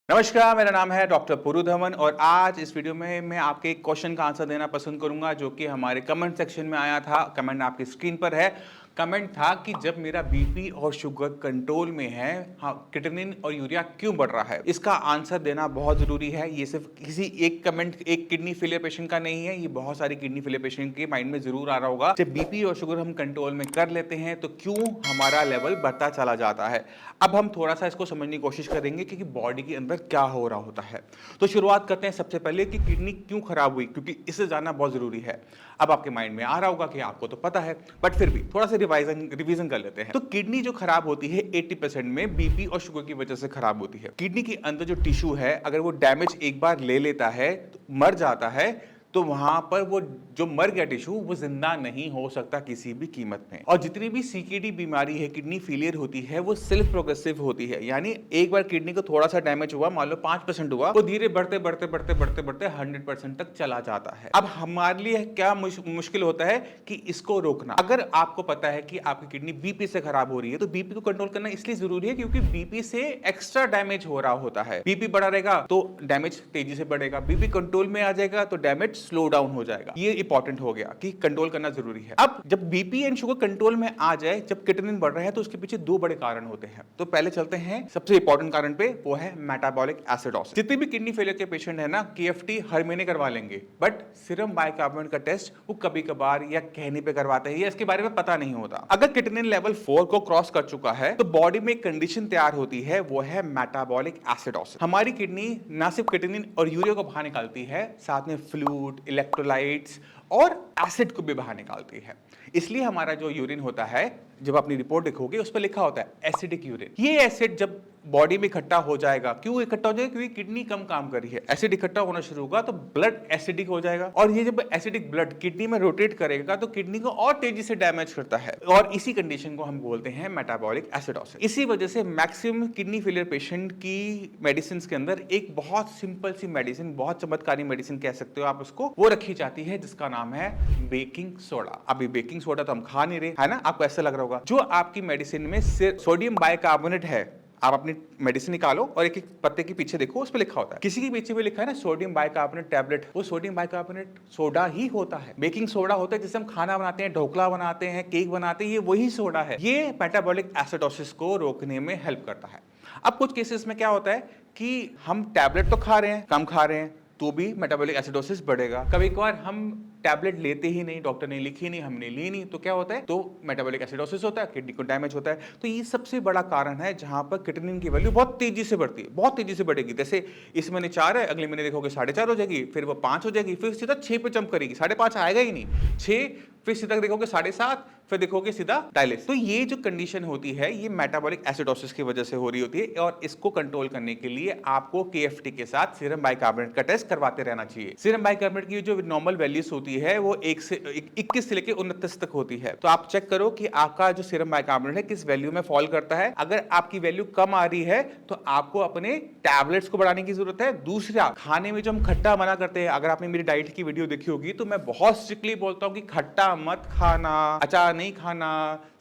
नमस्कार, मेरा नाम है डॉक्टर पुरु धवन और आज इस वीडियो में मैं आपके एक क्वेश्चन का आंसर देना पसंद करूंगा जो कि हमारे कमेंट सेक्शन में आया था। कमेंट आपकी स्क्रीन पर है। कमेंट था कि जब मेरा बीपी और शुगर कंट्रोल में है, हाँ, क्रिएटिनिन और यूरिया क्यों बढ़ रहा है। इसका आंसर देना बहुत जरूरी है। ये सिर्फ किसी एक कमेंट एक किडनी फेलियर पेशेंट का नहीं है, ये बहुत सारी किडनी फेलियर पेशेंट के माइंड में जरूर आ रहा होगा। जब बीपी और शुगर हम कंट्रोल में कर लेते हैं तो क्यों हमारा लेवल बढ़ता चला जाता है। अब हम थोड़ा सा इसको समझने की कोशिश करेंगे कि बॉडी के अंदर क्या हो रहा होता है। तो शुरुआत करते हैं सबसे पहले कि किडनी क्यों खराब हुई, क्योंकि इसे जानना बहुत जरूरी है। अब आपके माइंड में आ रहा होगा कि आपको तो पता है, बट फिर भी थोड़ा सा रिवीजन कर लेते हैं। तो किडनी जो खराब होती है 80% में बीपी और शुगर की वजह से खराब होती है। किडनी के अंदर जो टिश्यू है, अगर वो डैमेज एक बार ले लेता है, तो मर जाता है, तो वहां पर वो जो मर गया टिश्यू वो जिंदा नहीं हो सकता किसी भी कीमत में। और जितनी भी सीकेडी बीमारी है, किडनी फेलियर होती है, वो सेल्फ प्रोग्रेसिव होती है। यानी एक बार किडनी को थोड़ा सा डैमेज हुआ, मान लो 5% हुआ, वो धीरे बढ़ते बढ़ते बढ़ते बढ़ते बढ़ते 100% तक चला जाता है। अब हमारे लिए क्या मुश्किल होता है कि इसको रोकना। अगर आपको पता है कि आपकी किडनी बीपी से खराब हो रही है, तो बीपी को कंट्रोल करना इसलिए जरूरी है क्योंकि बीपी से एक्स्ट्रा डैमेज हो रहा होता है। बीपी बढ़ा रहेगा तो डैमेज तेजी से बढ़ेगा, बीपी कंट्रोल में आ जाएगा तो डैमेज स्लो डाउन हो जाएगा। ये इंपॉर्टेंट हो गया कि कंट्रोल करना जरूरी है। अब जब बीपी एंड शुगर कंट्रोल में आ जाए, जब क्रिएटिनिन बढ़ रहा है, तो उसके पीछे दो बड़े कारण होते हैं। तो पहले चलते हैं सबसे इंपॉर्टेंट कारण पे, वो है मेटाबॉलिक एसिडोसिस। जितने भी किडनी फेलियर के पेशेंट है ना, केएफटी हर महीने करवा लेंगे, बट सीरम बाइकार्बोनेट का टेस्ट वो कभी कभार या कहने पे करवाते हैं, या इसके बारे में पता नहीं होता। अगर क्रिएटिनिन लेवल 4 को क्रॉस कर चुका है तो बॉडी में एक कंडीशन तैयार होती है, वो है मेटाबॉलिक एसिडोसिस। हमारी किडनी ना सिर्फ क्रिएटिनिन और यूरिया को बाहर निकालती है, साथ में फ्लूइड, इलेक्ट्रोलाइट्स और एसिड को भी बाहर निकालती है। इसलिए हमारा जो यूरिन होता है, जब अपनी रिपोर्ट देखोगे उस पर लिखा होता है एसिडिक यूरिन। ये एसिड जब बॉडी में इकट्ठा हो जाएगा, क्यों इकट्ठा हो जाएगा? क्योंकि किडनी कम काम कर रही है। एसिड इकट्ठा होना शुरू होगा तो ब्लड एसिडिक हो जाएगा, और ये जब एसिडिक ब्लड किडनी में रोटेट करेगा तो किडनी को और तेजी से डैमेज करता है, और इसी कंडीशन को हम बोलते हैं मेटाबॉलिक एसिडोसिस। इसी वजह से मैक्सिमम किडनी फेलियर पेशेंट की मेडिसिन के अंदर एक बहुत सिंपल सी मेडिसिन, बहुत चमत्कारी मेडिसिन कह सकते हो आप उसको, वो रखी जाती है जिसका नाम है बेकिंग सोडा। अभी बेकिंग सोडा तो हम खा नहीं रहे, है ना? आपको ऐसा लग रहा होगा। जो आपकी मेडिसिन में सोडियम बाइकार्बोनेट है, आप अपनी मेडिसिन निकालो और एक एक पत्ते के पीछे देखो, उस पर लिखा होता है, किसी के पीछे भी लिखा है ना सोडियम बाइकार्बोनेट टैबलेट, वो सोडियम बाइकार्बोनेट सोडा ही होता है। बेकिंग सोडा होता है जिससे हम खाना बनाते हैं, ढोकला बनाते हैं, केक बनाते हैं, ये वही सोडा है। ये मेटाबॉलिक एसिडोसिस को रोकने में हेल्प करता है। अब कुछ केसेस में क्या होता है कि हम टैबलेट तो खा रहे हैं, कम खा रहे हैं, तो भी मेटाबॉलिक एसिडोसिस बढ़ेगा। कभी कभार हम टैबलेट लेते ही नहीं, डॉक्टर ने लिखी नहीं, हमने ली नहीं, तो क्या होता है? तो मेटाबॉलिक एसिडोसिस होता है, किडनी को डैमेज होता है। तो ये सबसे बड़ा कारण है जहां पर क्रिएटिनिन की वैल्यू बहुत तेजी से बढ़ती है, बहुत तेजी से बढ़ेगी। जैसे इस महीने 4 है, अगले महीने देखोगे 4.5 हो जाएगी, फिर वो 5 हो जाएगी, फिर सीधा 6 पे जंप करेगी, 5.5 आएगा ही नहीं, 6, फिर सीधा देखोगे 7.5, फिर देखोगे सीधा डायलिसिस। तो ये जो कंडीशन होती है, ये मेटाबॉलिक एसिडोसिस की वजह से हो रही होती है, और इसको कंट्रोल करने के लिए आपको केएफटी के साथ सीरम बाइकार्बोनेट का टेस्ट करवाते रहना चाहिए। सीरम बाइकार्बोनेट की जो नॉर्मल वैल्यूज होती है वो 21 से लेकर 29 तक होती है। तो आप चेक करो कि आपका जो सीरम बाइकार्बोनेट है किस वैल्यू में फॉल करता है। अगर आपकी वैल्यू कम आ रही है तो आपको अपने टैबलेट्स को बढ़ाने की जरूरत है। दूसरा, खाने में जो हम खट्टा मना करते हैं, अगर आपने मेरी डाइट की वीडियो देखी होगी तो मैं बहुत स्ट्रिक्टली बोलता हूं कि खट्टा मत खाना, अचार नहीं खाना,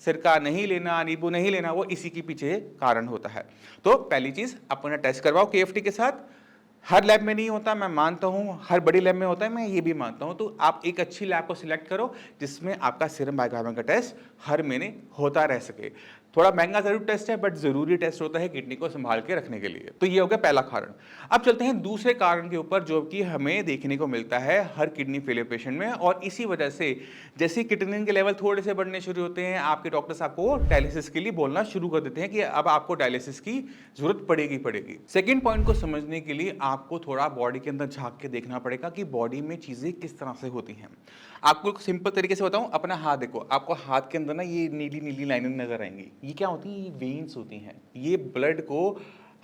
सिरका नहीं लेना, नींबू नहीं लेना, वो इसी के पीछे कारण होता है। तो पहली चीज, अपना टेस्ट करवाओ केएफटी के साथ। हर लैब में नहीं होता, मैं मानता हूं, हर बड़ी लैब में होता है, मैं ये भी मानता हूं। तो आप एक अच्छी लैब को सिलेक्ट करो जिसमें आपका सीरम बाइकार्बोनेट का टेस्ट हर महीने होता रह सके। थोड़ा महंगा जरूर टेस्ट है, बट जरूरी टेस्ट होता है किडनी को संभाल के रखने के लिए। तो ये हो गया पहला कारण। अब चलते हैं दूसरे कारण के ऊपर, जो कि हमें देखने को मिलता है हर किडनी फेलियर पेशेंट में, और इसी वजह से जैसे क्रिएटिनिन के लेवल थोड़े से बढ़ने शुरू होते हैं, आपके डॉक्टर्स आपको डायलिसिस के लिए बोलना शुरू कर देते हैं कि अब आपको डायलिसिस की जरूरत पड़ेगी। सेकेंड पॉइंट को समझने के लिए आपको थोड़ा बॉडी के अंदर झांक के देखना पड़ेगा कि बॉडी में चीजें किस तरह से होती हैं। आपको सिंपल तरीके से बताऊं, अपना हाथ देखो, आपको हाथ के अंदर ना ये नीली नीली लाइनें नजर आएंगी। ये क्या होती है? ये वेन्स होती हैं। ये ब्लड को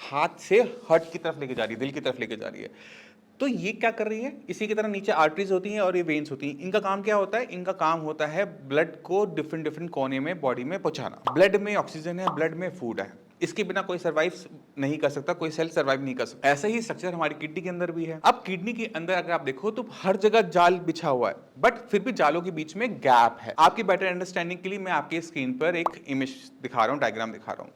हाथ से हार्ट की तरफ लेके जा रही है, दिल की तरफ लेके जा रही है। तो ये क्या कर रही है? इसी की तरह नीचे आर्टरीज होती हैं और ये वेन्स होती हैं। इनका काम क्या होता है? इनका काम होता है ब्लड को डिफरेंट डिफरेंट कोने में बॉडी में पहुंचाना। ब्लड में ऑक्सीजन है, ब्लड में फूड है, इसके बिना कोई सर्वाइव नहीं कर सकता, कोई सेल सर्वाइव नहीं कर सकता। ऐसा ही स्ट्रक्चर हमारी किडनी के अंदर भी है। अब किडनी के अंदर अगर आप देखो तो हर जगह जाल बिछा हुआ है, बट फिर भी जालों के बीच में गैप है। आपकी बेटर अंडरस्टैंडिंग के लिए मैं आपके स्क्रीन पर एक इमेज दिखा रहा हूं, डायग्राम दिखा रहा हूं।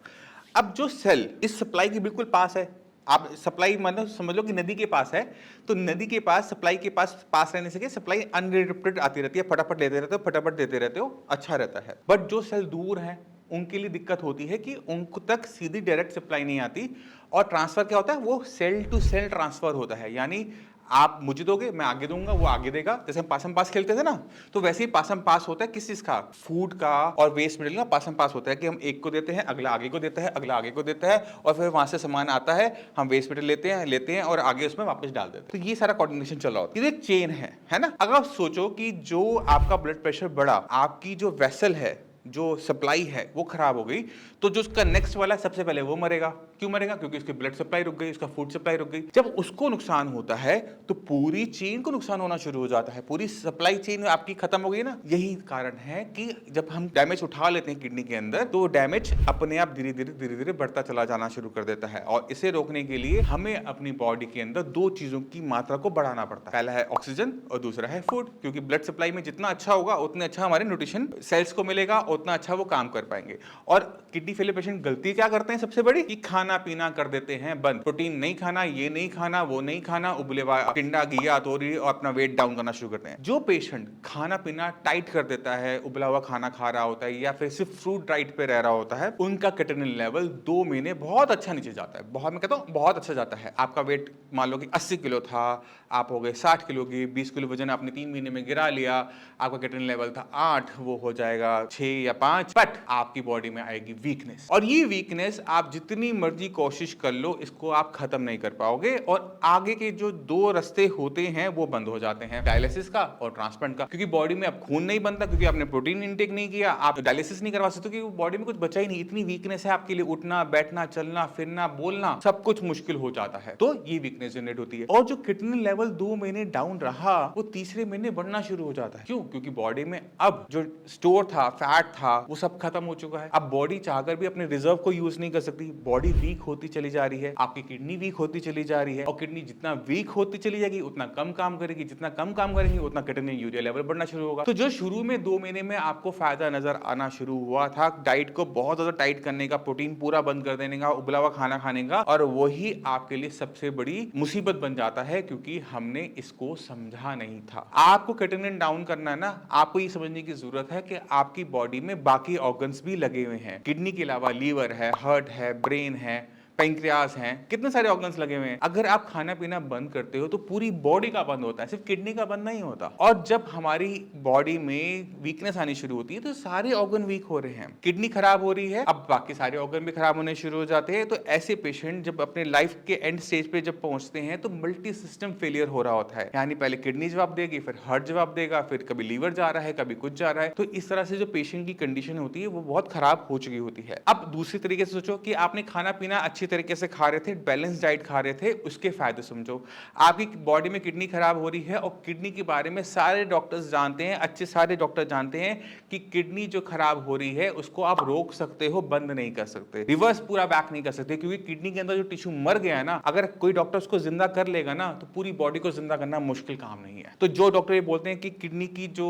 अब जो सेल इस सप्लाई के बिल्कुल पास है, आप सप्लाई मतलब समझ लो कि नदी के पास है, तो नदी के पास सप्लाई के पास रहने से सप्लाई अनरिस्ट्रिक्टेड आती रहती है, फटाफट लेते रहते हो, फटाफट देते रहते हो, अच्छा रहता है। बट जो सेल दूर हैं उनके लिए दिक्कत होती है कि उनको तक सीधी डायरेक्ट सप्लाई नहीं आती, और ट्रांसफर क्या होता है, वो सेल टू सेल ट्रांसफर होता है। यानी आप मुझे दोगे, मैं आगे दूंगा, वो आगे देगा। जैसे हम पासम पास खेलते थे ना, तो वैसे ही पासम पास होता है किस चीज का, फूड का और वेस्ट मटेरियल का पासम पास होता है कि हम एक को देते हैं, अगला आगे को देता है, अगला आगे को देता है, और फिर वहां से सामान आता है, हम वेस्ट मटेरियल लेते हैं और आगे उसमें वापस डाल देते हैं। तो ये सारा कोऑर्डिनेशन चल रहा होता है, ये एक चेन है ना। अगर आप सोचो कि जो आपका ब्लड प्रेशर बढ़ा, आपकी जो वेसल है, जो सप्लाई है वो खराब हो गई, तो जो उसका नेक्स्ट वाला सबसे पहले वो मरेगा। क्यों मरेगा? क्योंकि उसकी ब्लड सप्लाई रुक गई, उसका फूड सप्लाई रुक गई। जब उसको नुकसान होता है तो पूरी चेन को नुकसान होना शुरू हो जाता है, पूरी सप्लाई चेन आपकी खत्म हो गई ना। यही कारण है कि जब हम डैमेज उठा लेते हैं किडनी के अंदर, तो डैमेज अपने आप धीरे धीरे बढ़ता चला जाना शुरू कर देता है। और इसे रोकने के लिए हमें अपनी बॉडी के अंदर दो चीजों की मात्रा को बढ़ाना पड़ता है। पहला है ऑक्सीजन और दूसरा है फूड, क्योंकि ब्लड सप्लाई में जितना अच्छा होगा उतने अच्छा हमारे न्यूट्रिशन सेल्स को मिलेगा, उतना अच्छा वो काम कर पाएंगे। और किडनी फेलियर पेशेंट गलती क्या करते हैं सबसे बड़ी, कि खाना पीना कर देते हैं बंद, प्रोटीन नहीं खाना, ये नहीं खाना, वो नहीं खाना, उबले टिंडा घिया तोरी, और अपना वेट डाउन करना शुरू करते हैं। जो पेशेंट खाना पीना टाइट कर देता है, उबला हुआ खाना खा रहा होता है या फिर सिर्फ फ्रूट डाइट पे रह रहा होता है, उनका क्रिएटिनिन लेवल 2 महीने बहुत अच्छा नीचे जाता है। बहुत, मैं कहता हूं बहुत अच्छा जाता है। आपका वेट मान लो कि 80 किलो था, आप हो गए 60 किलो की, 20 किलो वजन आपने 3 महीने में गिरा लिया, आपका क्रिएटिनिन लेवल था 8, वो हो जाएगा 6 या 5। बट आपकी बॉडी में आएगी वीकनेस, और ये वीकनेस आप जितनी मर्जी कोशिश कर लो, इसको आप खत्म नहीं कर पाओगे। और आगे के जो दो रास्ते होते हैं वो बंद हो जाते हैं, डायलिसिस का और ट्रांसप्लांट का। क्योंकि बॉडी में अब खून नहीं बनता, क्योंकि आपने प्रोटीन इंटेक नहीं किया, आप डायलिसिस नहीं करवा सकते, क्योंकि बॉडी में कुछ बचा ही नहीं। इतनी वीकनेस है आपके लिए, उठना बैठना चलना फिरना बोलना सब कुछ मुश्किल हो जाता है। तो ये वीकनेस जनरेट होती है। और जो क्रिएटिनिन लेवल 2 महीने डाउन रहा, वो तीसरे महीने बढ़ना शुरू हो जाता है। क्यों? क्योंकि बॉडी में अब जो स्टोर था, फैट था, वो सब खत्म हो चुका है। अब बॉडी चाहकर भी अपने रिजर्व को यूज नहीं कर सकती, बॉडी वीक होती चली जा रही है, आपकी किडनी वीक होती चली जा रही है। और किडनी जितना वीक होती चली जाएगी उतना कम काम करेगी, जितना कम काम करेगी उतना क्रिएटिनिन यूरिया लेवल बढ़ना शुरू होगा। तो जो शुरू में 2 महीने में आपको फायदा नजर आना शुरू हुआ था, डाइट को बहुत ज्यादा टाइट करने का, प्रोटीन पूरा बंद कर देने का, उबला हुआ खाना खाने का, और वही आपके लिए सबसे बड़ी मुसीबत बन जाता है, क्योंकि हमने इसको समझा नहीं था। आपको क्रिएटिनिन डाउन करना है ना, आपको ये समझने की जरूरत है कि आपकी बॉडी में बाकी ऑर्गन्स भी लगे हुए हैं। किडनी के अलावा लीवर है, हार्ट है, ब्रेन है, पैंक्रियास हैं, कितने सारे ऑर्गन्स लगे हुए हैं। अगर आप खाना पीना बंद करते हो तो पूरी बॉडी का बंद होता है, सिर्फ किडनी का बंद नहीं होता। और जब हमारी बॉडी में वीकनेस आनी शुरू होती है तो सारे ऑर्गन वीक हो रहे हैं, किडनी खराब हो रही है, अब बाकी सारे ऑर्गन भी खराब होने शुरू हो जाते हैं। तो ऐसे पेशेंट जब अपने लाइफ के एंड स्टेज पे जब पहुंचते हैं तो मल्टी सिस्टम फेलियर हो रहा होता है। यानी पहले किडनी जवाब देगी, फिर हार्ट जवाब देगा, फिर कभी लीवर जा रहा है, कभी कुछ जा रहा है। तो इस तरह से जो पेशेंट की कंडीशन होती है वो बहुत खराब हो चुकी होती है। अब दूसरी तरीके से सोचो कि आपने खाना पीना अच्छी तरीके से खा रहे थे, बैलेंस डाइट खा रहे थे, उसके फायदे समझो। आपकी बॉडी में किडनी खराब हो रही है, और किडनी के बारे में सारे डॉक्टर्स जानते हैं, अच्छे सारे डॉक्टर जानते हैं कि किडनी जो खराब हो रही है उसको आप रोक सकते हो, बंद नहीं कर सकते, रिवर्स पूरा बैक नहीं कर सकते, क्योंकि किडनी के अंदर जो टिश्यू मर गया है ना, अगर कोई डॉक्टर उसको जिंदा कर लेगा ना, तो पूरी बॉडी को जिंदा करना मुश्किल काम नहीं है। तो जो डॉक्टर ये बोलते हैं कि किडनी की जो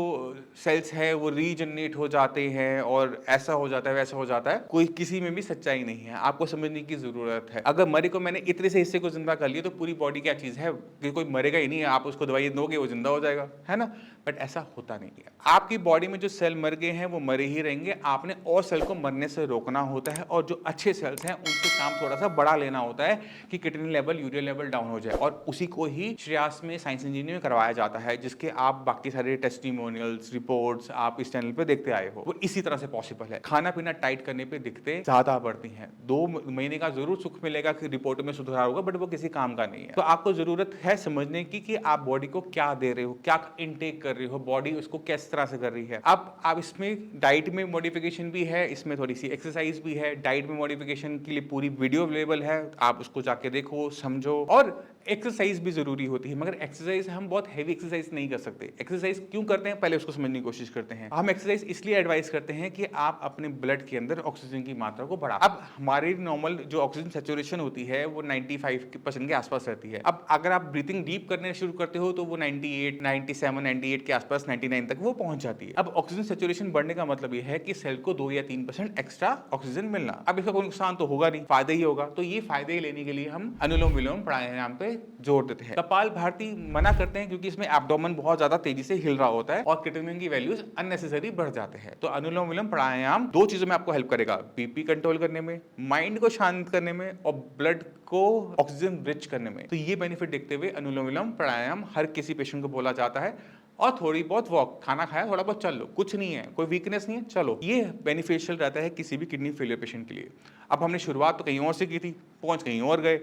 सेल्स है वो रीजनरेट हो जाते हैं और ऐसा हो जाता है वैसा हो जाता है, कोई किसी में भी सच्चाई नहीं है। आपको समझने की जरूरत है। अगर मरे को मैंने इतने से हिस्से को जिंदा कर लिया तो पूरी बॉडी क्या चीज है कि कोई मरेगा ही नहीं है, आप उसको दवाई दोगे वो जिंदा हो जाएगा, है ना। बट ऐसा होता नहीं है। आपकी बॉडी में जो सेल मर गए हैं वो मरे ही रहेंगे, आपने और सेल को मरने से रोकना होता है, और जो अच्छे सेल्स हैं उनसे काम थोड़ा सा बढ़ा लेना होता है कि creatinine level, urea level down हो जाए। और उसी को ही श्रेयस में साइंस इंजीनियरिंग में करवाया जाता है, जिसके आप बाकी सारे टेस्टिमोनियल्स, रिपोर्ट्स आप इस चैनल पे देखते आए हो। वो इसी तरह से पॉसिबल है। खाना पीना टाइट करने पे दिक्कतें ज्यादा बढ़ती हैं। 2 महीने का जरूर सुख मिलेगा कि रिपोर्ट में सुधार होगा, बट वो किसी काम का नहीं है। तो आपको जरूरत है समझने की कि आप बॉडी को क्या दे रहे हो, क्या इनटेक कर रहे हो, बॉडी उसको किस तरह से कर रही है। अब आप इसमें डाइट में मॉडिफिकेशन भी है, इसमें थोड़ी सी एक्सरसाइज भी है। डाइट में मॉडिफिकेशन के लिए पूरी वीडियो अवेलेबल है, आप उसको जाके देखो, समझो। और एक्सरसाइज भी जरूरी होती है, मगर एक्सरसाइज हम बहुत हैवी एक्सरसाइज नहीं कर सकते। एक्सरसाइज क्यों करते हैं, पहले उसको समझने की कोशिश करते हैं। हम एक्सरसाइज इसलिए एडवाइस करते हैं कि आप अपने ब्लड के अंदर ऑक्सीजन की मात्रा को बढ़ा। अब हमारी नॉर्मल जो ऑक्सीजन सैचुरेशन होती है वो 95% के आसपास रहती है। अब अगर आप ब्रीथिंग डीप करने शुरू करते हो तो वो 98, 97, 98 के आसपास, 99 तक वो पहुंच जाती है। अब ऑक्सीजन सैचुरेशन बढ़ने का मतलब ये है कि सेल को 2 या 3% एक्स्ट्रा ऑक्सीजन मिलना। अब इसका कोई नुकसान तो होगा नहीं, फायदा ही होगा। तो ये फायदे लेने के लिए हम अनुलोम विलोम प्राणायाम पे जोर देते हैं। कपाल भारती मना करते हैं क्योंकि इसमें एब्डोमेन बहुत ज्यादा तेजी से हिल रहा होता है और क्रिएटिनिन की वैल्यूज अननेसेसरी बढ़ जाते हैं। तो अनुलोम विलोम प्राणायाम 2 चीजों में आपको हेल्प करेगा, बीपी कंट्रोल करने में, माइंड को शांत करने में और ब्लड को ऑक्सीजन रिच करने में। तो ये बेनिफिट देखते हुए अनुलोम विलोम प्राणायाम हर किसी पेशेंट को बोला जाता है। और थोड़ी बहुत वॉक, खाना खाया थोड़ा बहुत चल लो, कुछ नहीं है, कोई वीकनेस नहीं है, चलो। ये बेनिफिशियल रहता है किसी भी किडनी फेलियर पेशेंट के लिए। अब हमने शुरुआत तो कहीं और से की थी, पहुंच कहीं और गए,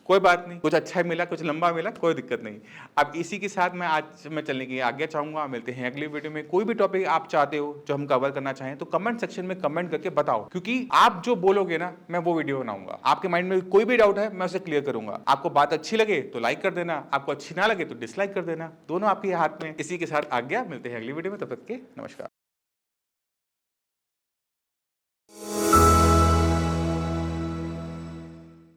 कोई बात नहीं, कुछ अच्छा मिला, कुछ लंबा मिला, कोई दिक्कत नहीं। अब इसी के साथ मैं आज चलने की आज्ञा चाहूंगा। मिलते हैं अगली वीडियो में। कोई भी टॉपिक आप चाहते हो जो हम कवर करना चाहें तो कमेंट सेक्शन में कमेंट करके बताओ, क्योंकि आप जो बोलोगे ना मैं वो वीडियो बनाऊंगा। आपके माइंड में कोई भी डाउट है मैं उसे क्लियर करूंगा। आपको बात अच्छी लगे तो लाइक कर देना, आपको अच्छी ना लगे तो डिसलाइक कर देना, दोनों आपके हाथ में। इसी के साथ आज्ञा, मिलते हैं अगली वीडियो में, तब तक के नमस्कार।